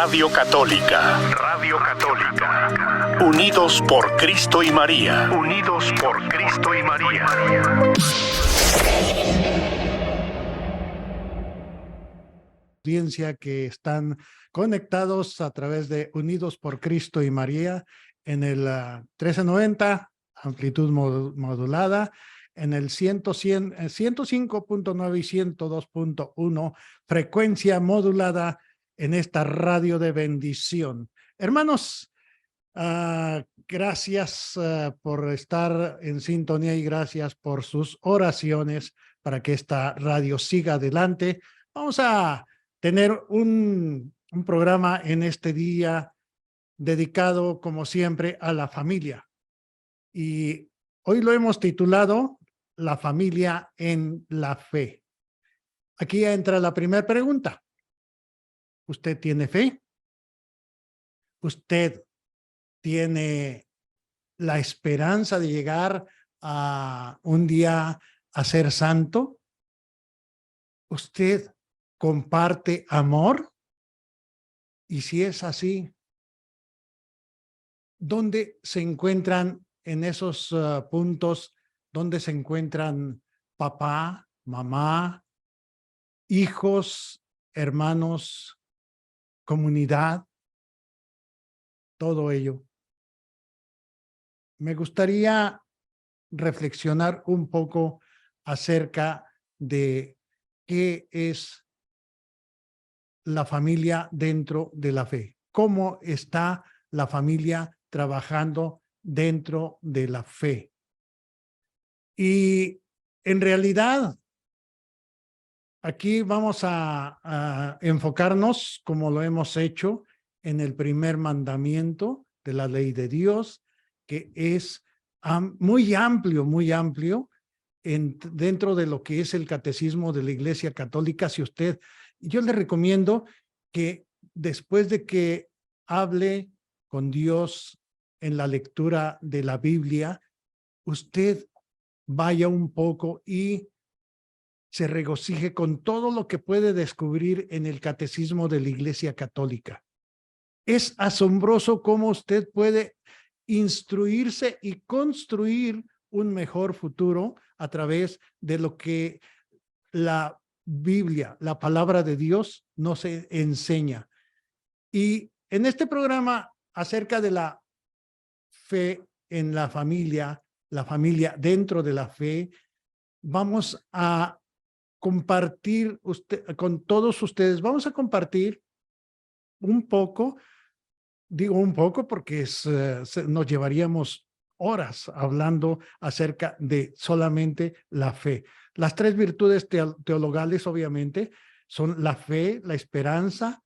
Radio Católica. Radio Católica. Unidos por Cristo y María. Unidos por Cristo y María. Audiencia que están conectados a través de Unidos por Cristo y María en el 1390, amplitud modulada, en el 105.9 y 102.1, frecuencia modulada en esta radio de bendición. Hermanos, gracias por estar en sintonía y gracias por sus oraciones para que esta radio siga adelante. Vamos a tener un programa en este día dedicado, como siempre, a la familia. Y hoy lo hemos titulado La familia en la fe. Aquí entra la primera pregunta. ¿Usted tiene fe? ¿Usted tiene la esperanza de llegar a un día a ser santo? ¿Usted comparte amor? Y si es así, ¿dónde se encuentran en esos puntos? ¿Dónde se encuentran papá, mamá, hijos, hermanos, comunidad? Todo ello. Me gustaría reflexionar un poco acerca de qué es la familia dentro de la fe. ¿Cómo está la familia trabajando dentro de la fe? Y en realidad, aquí vamos a enfocarnos, como lo hemos hecho, en el primer mandamiento de la ley de Dios, que es muy amplio dentro de lo que es el catecismo de la Iglesia Católica. Yo le recomiendo que después de que hable con Dios en la lectura de la Biblia, usted vaya un poco y se regocije con todo lo que puede descubrir en el catecismo de la Iglesia Católica. Es asombroso cómo usted puede instruirse y construir un mejor futuro a través de lo que la Biblia, la palabra de Dios, nos enseña. Y en este programa acerca de la fe en la familia dentro de la fe, vamos a compartir con todos ustedes, vamos a compartir un poco, digo un poco porque nos llevaríamos horas hablando acerca de solamente la fe. Las tres virtudes teologales, obviamente, son la fe, la esperanza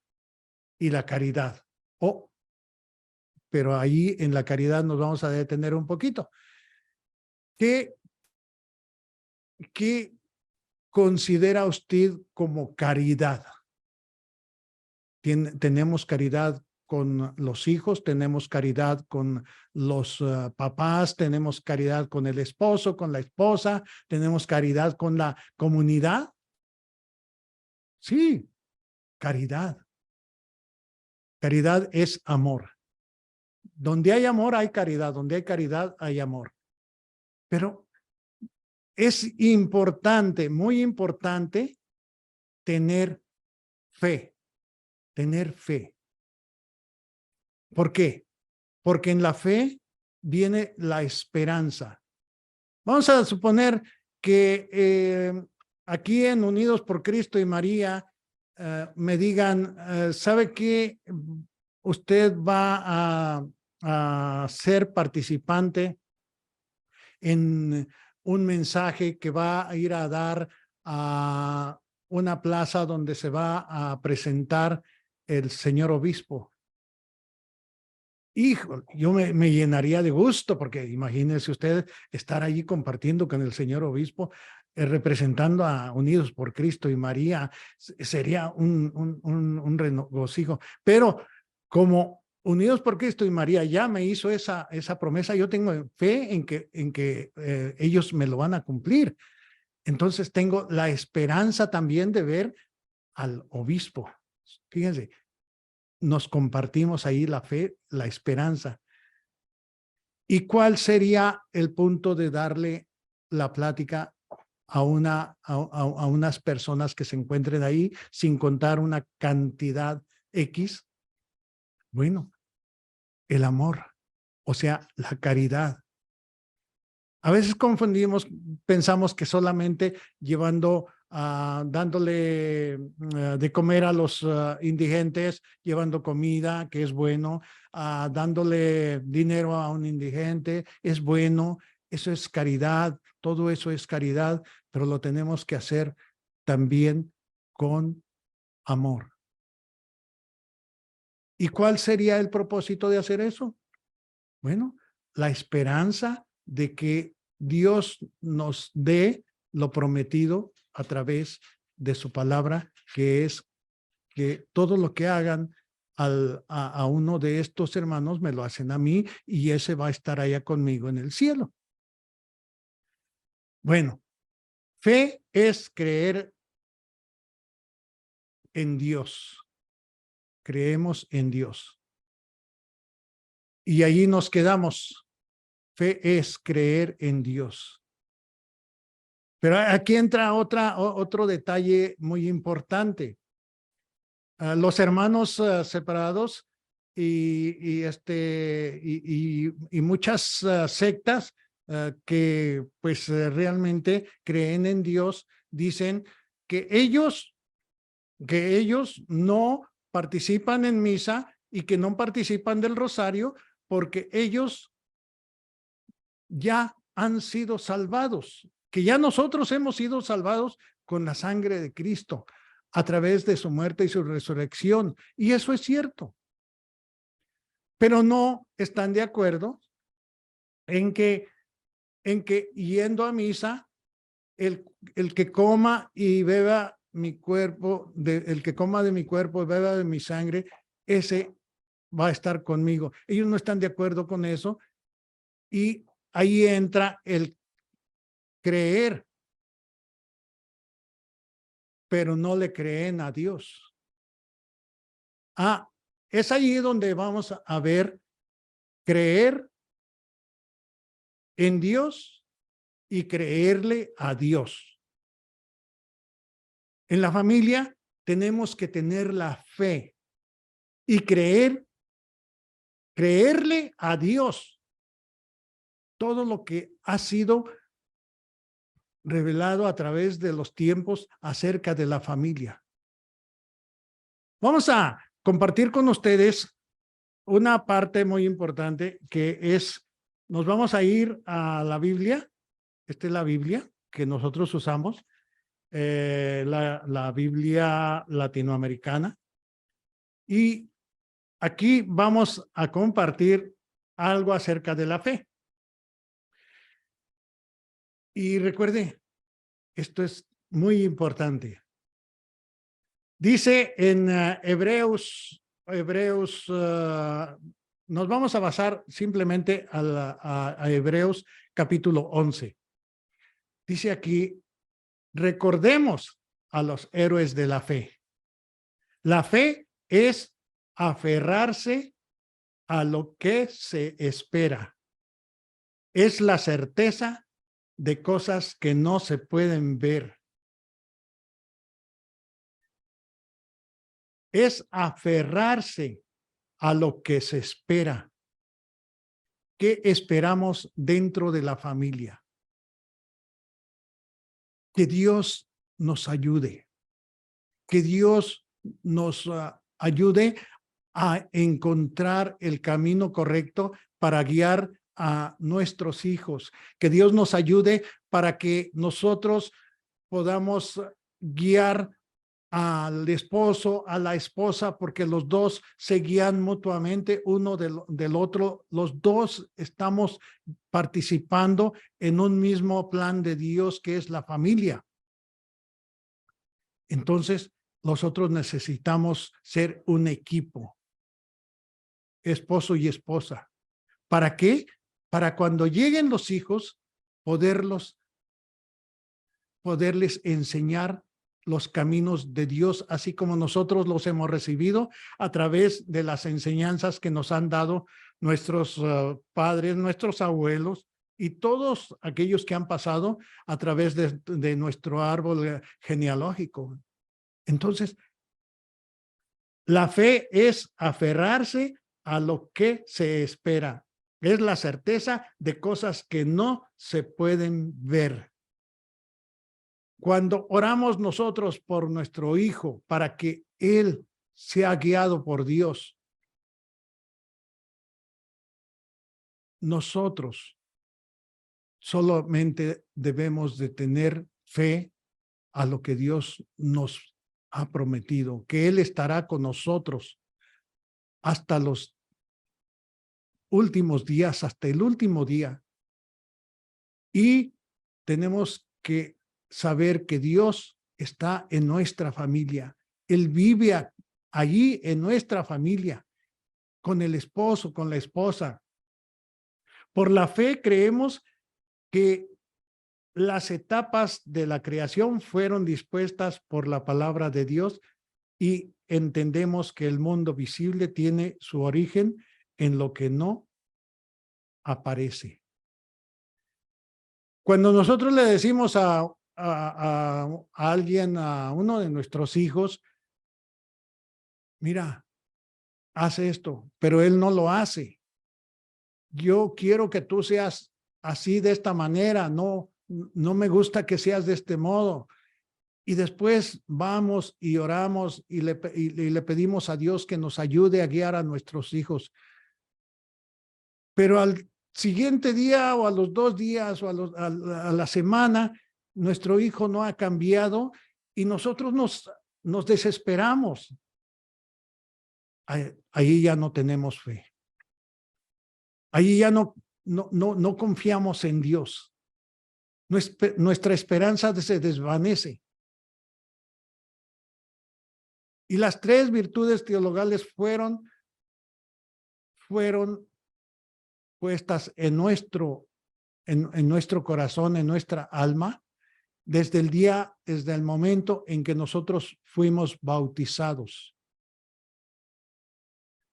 y la caridad. Pero ahí en la caridad nos vamos a detener un poquito. ¿Qué considera usted como caridad? Tenemos caridad con los hijos, tenemos caridad con los papás, tenemos caridad con el esposo, con la esposa, tenemos caridad con la comunidad. Sí, caridad. Caridad es amor. Donde hay amor hay caridad, donde hay caridad hay amor. Pero es importante, muy importante, tener fe. Tener fe. ¿Por qué? Porque en la fe viene la esperanza. Vamos a suponer que aquí en Unidos por Cristo y María me digan, ¿sabe qué? Usted va a ser participante en un mensaje que va a ir a dar a una plaza donde se va a presentar el señor obispo. Hijo, yo me llenaría de gusto, porque imagínense usted estar allí compartiendo con el señor obispo, representando a Unidos por Cristo y María, sería un regocijo. Pero como Unidos por Cristo y María ya me hizo esa promesa, yo tengo fe en que ellos me lo van a cumplir. Entonces tengo la esperanza también de ver al obispo. Fíjense, nos compartimos ahí la fe, la esperanza. ¿Y cuál sería el punto de darle la plática a unas personas que se encuentren ahí sin contar una cantidad X? Bueno, el amor, o sea, la caridad. A veces confundimos, pensamos que solamente llevando, dándole de comer a los indigentes, llevando comida, que es bueno, dándole dinero a un indigente, es bueno, eso es caridad, todo eso es caridad, pero lo tenemos que hacer también con amor. ¿Y cuál sería el propósito de hacer eso? Bueno, la esperanza de que Dios nos dé lo prometido a través de su palabra, que es que todo lo que hagan a uno de estos hermanos me lo hacen a mí y ese va a estar allá conmigo en el cielo. Bueno, fe es creer en Dios. Creemos en Dios. Y allí nos quedamos. Fe es creer en Dios. Pero aquí entra otro detalle muy importante. Los hermanos separados y muchas sectas que pues realmente creen en Dios, dicen que ellos no participan en misa y que no participan del rosario porque ellos ya han sido salvados, que ya nosotros hemos sido salvados con la sangre de Cristo a través de su muerte y su resurrección. Y eso es cierto. Pero no están de acuerdo en que yendo a misa, el que coma y beba mi cuerpo, el que coma de mi cuerpo y beba de mi sangre, ese va a estar conmigo. Ellos no están de acuerdo con eso y ahí entra el creer, pero no le creen a Dios. Es allí donde vamos a ver creer en Dios y creerle a Dios. En la familia tenemos que tener la fe y creerle a Dios todo lo que ha sido revelado a través de los tiempos acerca de la familia. Vamos a compartir con ustedes una parte muy importante que es, nos vamos a ir a la Biblia. Esta es la Biblia que nosotros usamos, la Biblia latinoamericana. Y aquí vamos a compartir algo acerca de la fe. Y recuerde, esto es muy importante. Dice en Hebreos, nos vamos a basar simplemente a Hebreos capítulo 11. Dice aquí, recordemos a los héroes de la fe. La fe es aferrarse a lo que se espera. Es la certeza de cosas que no se pueden ver. Es aferrarse a lo que se espera. ¿Qué esperamos dentro de la familia? Que Dios nos ayude. Que Dios nos ayude a encontrar el camino correcto para guiar a nuestros hijos. Que Dios nos ayude para que nosotros podamos guiar al esposo, a la esposa, porque los dos se guían mutuamente uno del otro. Los dos estamos participando en un mismo plan de Dios que es la familia. Entonces, nosotros necesitamos ser un equipo, esposo y esposa. ¿Para qué? Para cuando lleguen los hijos, poderles enseñar los caminos de Dios, así como nosotros los hemos recibido a través de las enseñanzas que nos han dado nuestros padres, nuestros abuelos y todos aquellos que han pasado a través de nuestro árbol genealógico. Entonces, la fe es aferrarse a lo que se espera. Es la certeza de cosas que no se pueden ver. Cuando oramos nosotros por nuestro hijo para que él sea guiado por Dios, nosotros solamente debemos de tener fe a lo que Dios nos ha prometido, que Él estará con nosotros hasta los últimos días, hasta el último día. Y tenemos que saber que Dios está en nuestra familia. Él vive allí en nuestra familia, con el esposo, con la esposa. Por la fe creemos que las etapas de la creación fueron dispuestas por la palabra de Dios y entendemos que el mundo visible tiene su origen en lo que no aparece. Cuando nosotros le decimos a alguien, a uno de nuestros hijos, mira, haz esto, pero él no lo hace. Yo quiero que tú seas así de esta manera, no me gusta que seas de este modo. Y después vamos y oramos y le pedimos a Dios que nos ayude a guiar a nuestros hijos. Pero al siguiente día o a los 2 días o a la semana, nuestro hijo no ha cambiado y nosotros nos desesperamos. Ahí ya no tenemos fe. Ahí ya no confiamos en Dios. Nuestra esperanza se desvanece. Y las 3 virtudes teologales fueron puestas en nuestro corazón, en nuestra alma, desde el momento en que nosotros fuimos bautizados.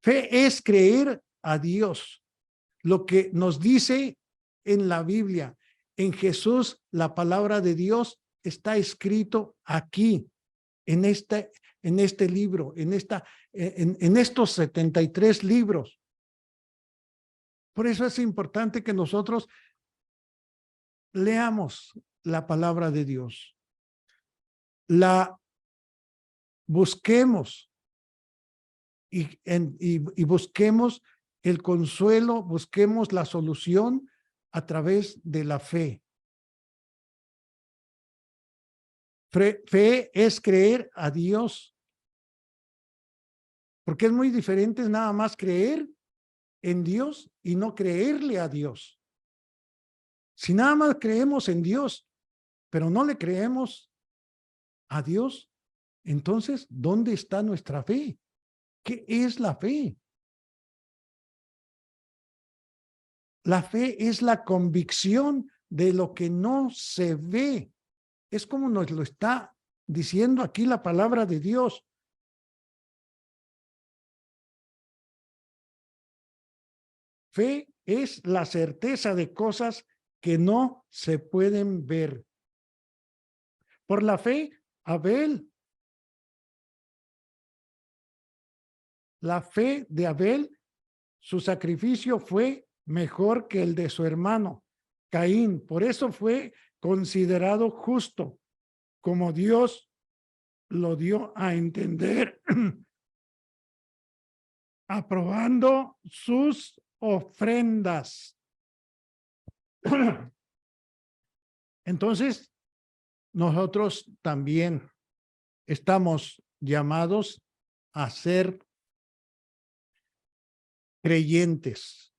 Fe es creer a Dios, lo que nos dice en la Biblia, en Jesús, la palabra de Dios está escrito aquí, en este libro, en estos 73 libros. Por eso es importante que nosotros leamos la palabra de Dios, la busquemos y busquemos el consuelo, busquemos la solución a través de la fe. Fe es creer a Dios, porque es muy diferente nada más creer en Dios y no creerle a Dios. Si nada más creemos en Dios, pero no le creemos a Dios, entonces, ¿dónde está nuestra fe? ¿Qué es la fe? La fe es la convicción de lo que no se ve. Es como nos lo está diciendo aquí la palabra de Dios. Fe es la certeza de cosas que no se pueden ver. Por la fe, la fe de Abel, su sacrificio fue mejor que el de su hermano Caín. Por eso fue considerado justo, como Dios lo dio a entender, aprobando sus ofrendas. Entonces, nosotros también estamos llamados a ser creyentes,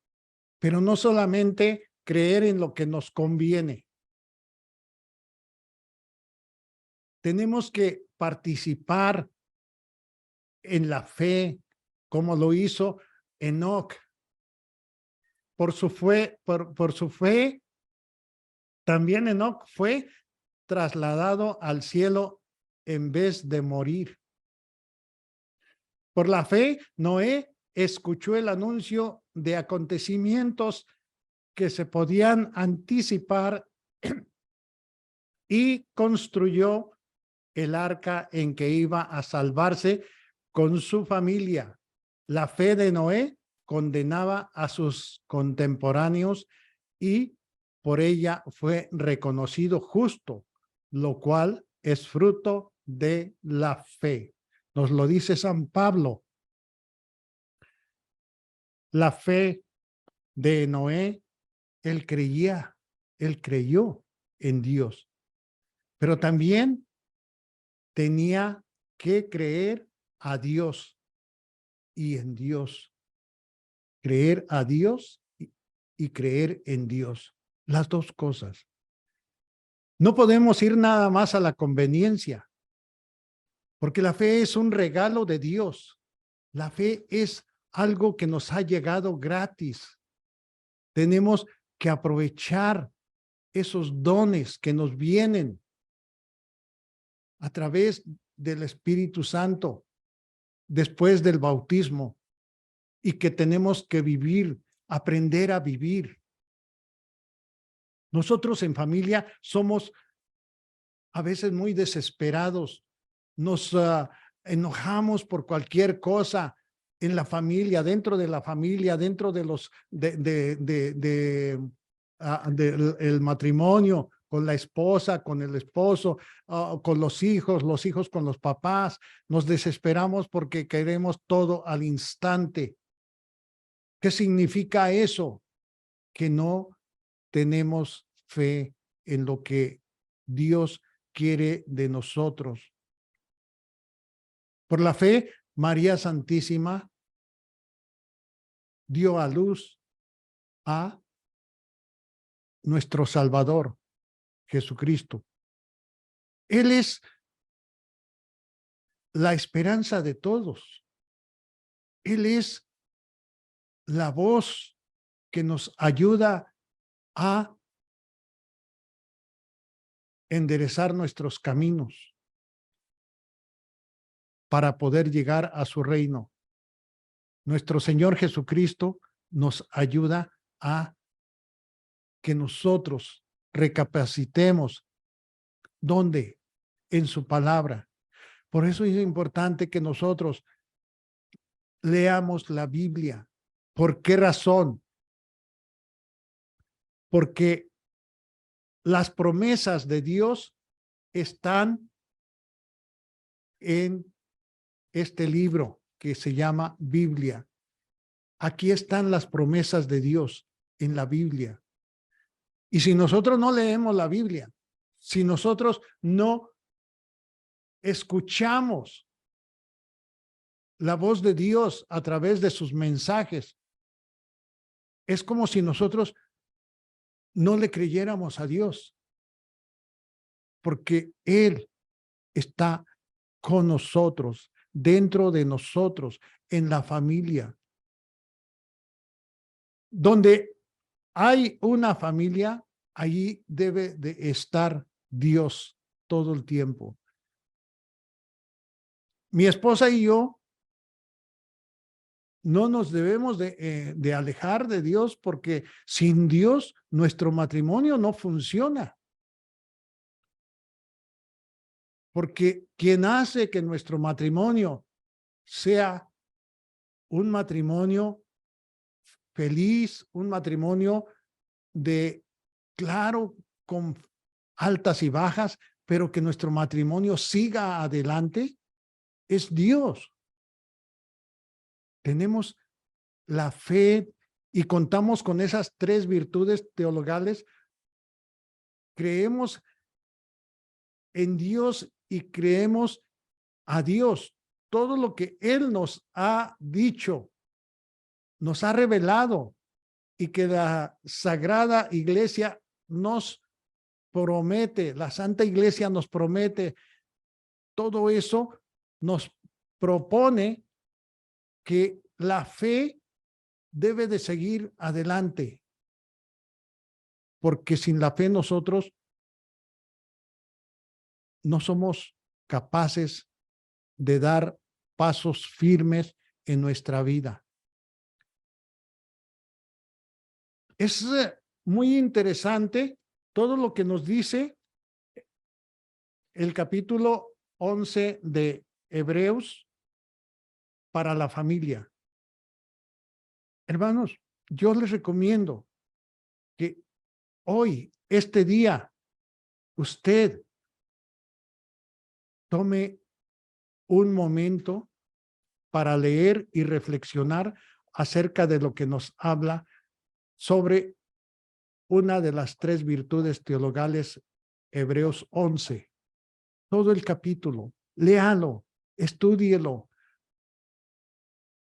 pero no solamente creer en lo que nos conviene. Tenemos que participar en la fe, como lo hizo Enoc. Por su fe, también Enoc fue trasladado al cielo en vez de morir. Por la fe, Noé escuchó el anuncio de acontecimientos que se podían anticipar y construyó el arca en que iba a salvarse con su familia. La fe de Noé condenaba a sus contemporáneos y por ella fue reconocido justo, lo cual es fruto de la fe. Nos lo dice San Pablo. La fe de Noé, él creyó en Dios, pero también tenía que creer a Dios y en Dios. Creer a Dios y creer en Dios. Las dos cosas. No podemos ir nada más a la conveniencia, porque la fe es un regalo de Dios. La fe es algo que nos ha llegado gratis. Tenemos que aprovechar esos dones que nos vienen a través del Espíritu Santo después del bautismo y que tenemos que vivir, aprender a vivir. Nosotros en familia somos a veces muy desesperados, nos enojamos por cualquier cosa en la familia, dentro de la familia, dentro de los del matrimonio, con la esposa, con el esposo, con los hijos con los papás. Nos desesperamos porque queremos todo al instante. ¿Qué significa eso? Que no tenemos fe en lo que Dios quiere de nosotros. Por la fe, María Santísima dio a luz a nuestro Salvador, Jesucristo. Él es la esperanza de todos. Él es la voz que nos ayuda a enderezar nuestros caminos para poder llegar a su reino. Nuestro Señor Jesucristo nos ayuda a que nosotros recapacitemos. ¿Dónde? En su palabra. Por eso es importante que nosotros leamos la Biblia. ¿Por qué razón? Porque las promesas de Dios están en este libro que se llama Biblia. Aquí están las promesas de Dios en la Biblia. Y si nosotros no leemos la Biblia, si nosotros no escuchamos la voz de Dios a través de sus mensajes, es como si nosotros no le creyéramos a Dios, porque Él está con nosotros, dentro de nosotros, en la familia. Donde hay una familia, allí debe de estar Dios todo el tiempo. Mi esposa y yo no nos debemos de alejar de Dios, porque sin Dios nuestro matrimonio no funciona. Porque quien hace que nuestro matrimonio sea un matrimonio feliz, un matrimonio claro, con altas y bajas, pero que nuestro matrimonio siga adelante, es Dios. Tenemos la fe y contamos con esas 3 virtudes teologales. Creemos en Dios y creemos a Dios. Todo lo que Él nos ha dicho, nos ha revelado, y que la Sagrada Iglesia nos promete, la Santa Iglesia nos promete, todo eso nos propone que la fe debe de seguir adelante, porque sin la fe nosotros no somos capaces de dar pasos firmes en nuestra vida. Es muy interesante todo lo que nos dice el capítulo 11 de Hebreos para la familia. Hermanos, yo les recomiendo que hoy, este día, usted tome un momento para leer y reflexionar acerca de lo que nos habla sobre una de las 3 virtudes teologales, Hebreos 11. Todo el capítulo, léalo, estúdielo.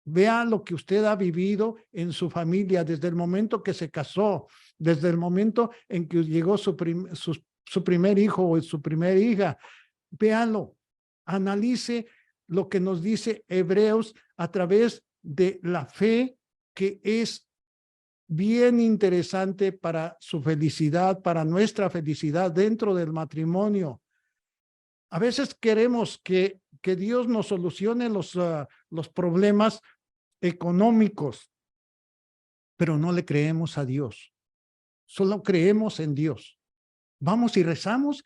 Vea lo que usted ha vivido en su familia desde el momento que se casó, desde el momento en que llegó su primer hijo o su primera hija. Véalo, analice lo que nos dice Hebreos a través de la fe, que es bien interesante para su felicidad, para nuestra felicidad dentro del matrimonio. A veces queremos que Dios nos solucione los problemas económicos, pero no le creemos a Dios. Solo creemos en Dios. Vamos y rezamos,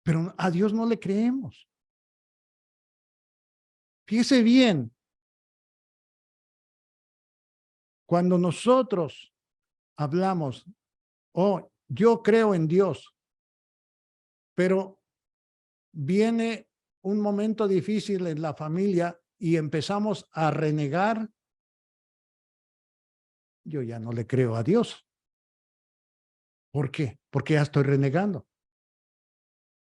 pero a Dios no le creemos. Fíjese bien, cuando nosotros hablamos, oh, yo creo en Dios, pero viene un momento difícil en la familia y empezamos a renegar, yo ya no le creo a Dios. ¿Por qué? Porque ya estoy renegando.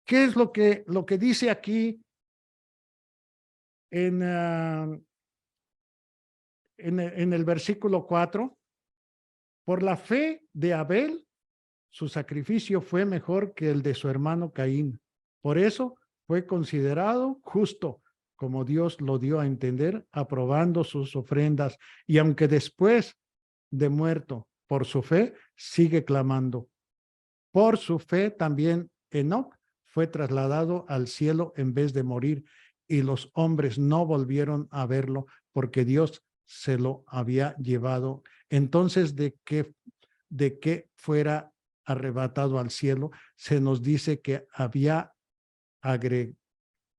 ¿Qué es lo que dice aquí en el versículo 4? Por la fe de Abel, su sacrificio fue mejor que el de su hermano Caín. Por eso fue considerado justo, como Dios lo dio a entender, aprobando sus ofrendas. Y aunque después de muerto, por su fe, sigue clamando. Por su fe también Enoc fue trasladado al cielo en vez de morir, y los hombres no volvieron a verlo porque Dios se lo había llevado. Entonces, de que fuera arrebatado al cielo, se nos dice que había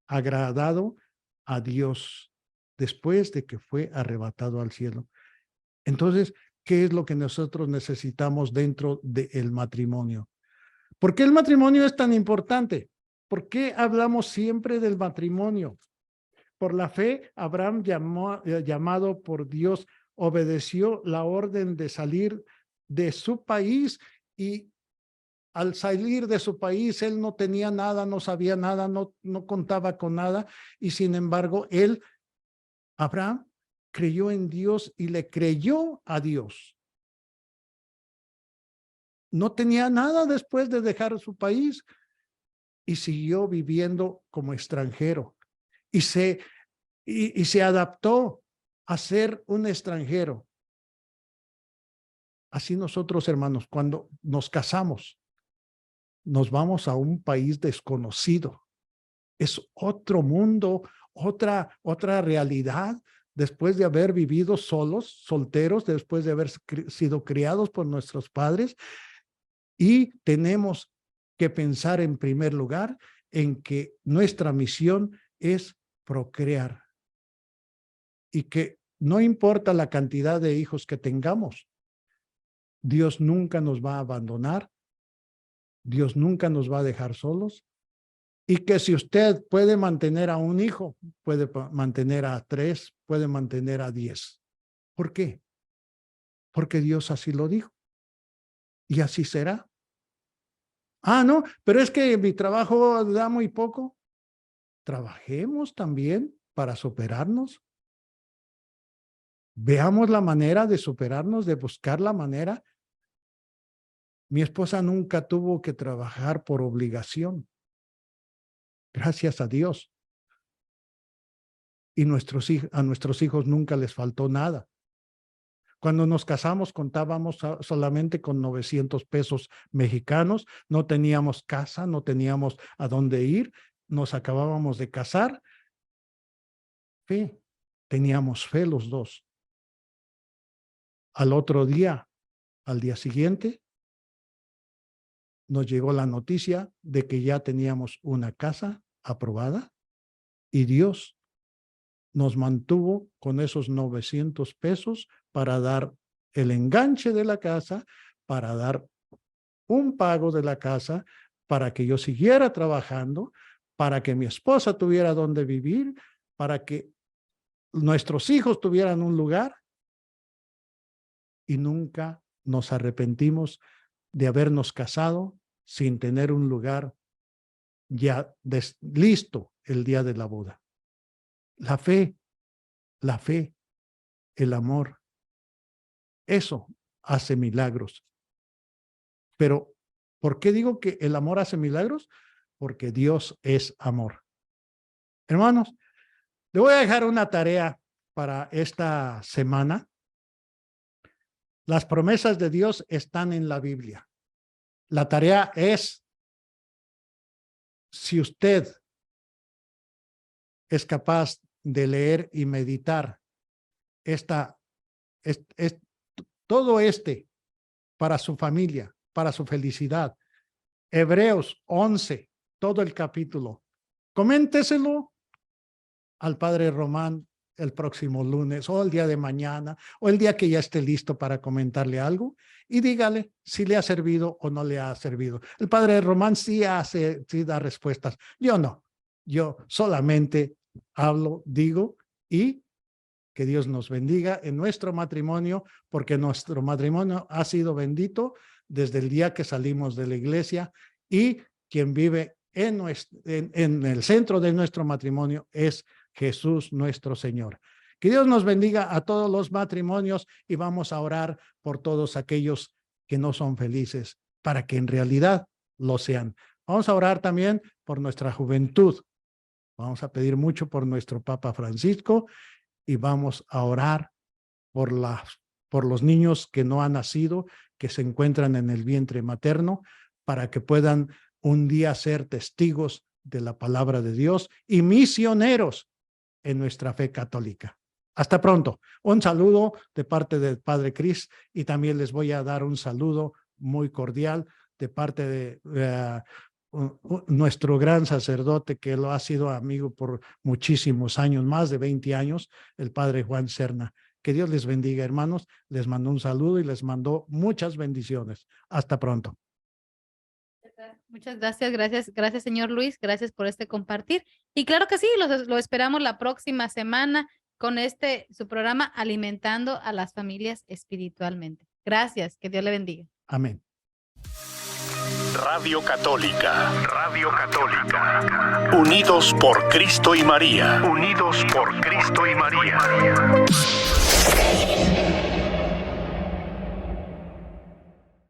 agradado a Dios después de que fue arrebatado al cielo. Entonces, ¿qué es lo que nosotros necesitamos dentro del matrimonio? ¿Por qué el matrimonio es tan importante? ¿Por qué hablamos siempre del matrimonio? Por la fe, Abraham, llamado por Dios, obedeció la orden de salir de su país, y al salir de su país, él no tenía nada, no sabía nada, no contaba con nada, y sin embargo, Abraham, creyó en Dios y le creyó a Dios. No tenía nada después de dejar su país y siguió viviendo como extranjero, y se adaptó a ser un extranjero. Así nosotros, hermanos, cuando nos casamos, nos vamos a un país desconocido. Es otro mundo, otra realidad, después de haber vivido solos, solteros, después de haber sido criados por nuestros padres. Y tenemos que pensar en primer lugar en que nuestra misión es procrear, y que no importa la cantidad de hijos que tengamos, Dios nunca nos va a abandonar, Dios nunca nos va a dejar solos, y que si usted puede mantener a un hijo, puede mantener a 3, puede mantener a 10. ¿Por qué? Porque Dios así lo dijo, y así será. Ah, no, pero es que mi trabajo da muy poco. Trabajemos también para superarnos. Veamos la manera de superarnos, de buscar la manera. Mi esposa nunca tuvo que trabajar por obligación. Gracias a Dios. Y a nuestros hijos nunca les faltó nada. Cuando nos casamos contábamos solamente con 900 pesos mexicanos, no teníamos casa, no teníamos a dónde ir, nos acabábamos de casar, fe, teníamos fe los dos. Al otro día, al día siguiente, nos llegó la noticia de que ya teníamos una casa aprobada y Dios nos mantuvo con esos 900 pesos para dar el enganche de la casa, para dar un pago de la casa, para que yo siguiera trabajando, para que mi esposa tuviera donde vivir, para que nuestros hijos tuvieran un lugar, y nunca nos arrepentimos de habernos casado sin tener un lugar ya listo el día de la boda. La fe, el amor, eso hace milagros. Pero, ¿por qué digo que el amor hace milagros? Porque Dios es amor. Hermanos, le voy a dejar una tarea para esta semana. Las promesas de Dios están en la Biblia. La tarea es, si usted es capaz de leer y meditar todo para su familia, para su felicidad. Hebreos 11, todo el capítulo. Coménteselo al Padre Román el próximo lunes o el día de mañana o el día que ya esté listo para comentarle algo y dígale si le ha servido o no le ha servido. El Padre Román sí da respuestas. Yo no. Yo solamente hablo, digo, y que Dios nos bendiga en nuestro matrimonio, porque nuestro matrimonio ha sido bendito desde el día que salimos de la iglesia, y quien vive en el centro de nuestro matrimonio es Jesús nuestro Señor. Que Dios nos bendiga a todos los matrimonios y vamos a orar por todos aquellos que no son felices, para que en realidad lo sean. Vamos a orar también por nuestra juventud. Vamos a pedir mucho por nuestro Papa Francisco y vamos a orar por los niños que no han nacido, que se encuentran en el vientre materno, para que puedan un día ser testigos de la palabra de Dios y misioneros en nuestra fe católica. Hasta pronto. Un saludo de parte del Padre Cris, y también les voy a dar un saludo muy cordial de parte de nuestro gran sacerdote, que lo ha sido amigo por muchísimos años, más de 20 años, el Padre Juan Serna. Que Dios les bendiga, hermanos. Les mando un saludo y les mando muchas bendiciones. Hasta pronto. Muchas gracias, gracias señor Luis, gracias por este compartir. Y claro que sí, lo esperamos la próxima semana con su programa Alimentando a las Familias Espiritualmente. Gracias, que Dios le bendiga. Amén. Radio Católica. Unidos por Cristo y María. Unidos por Cristo y María.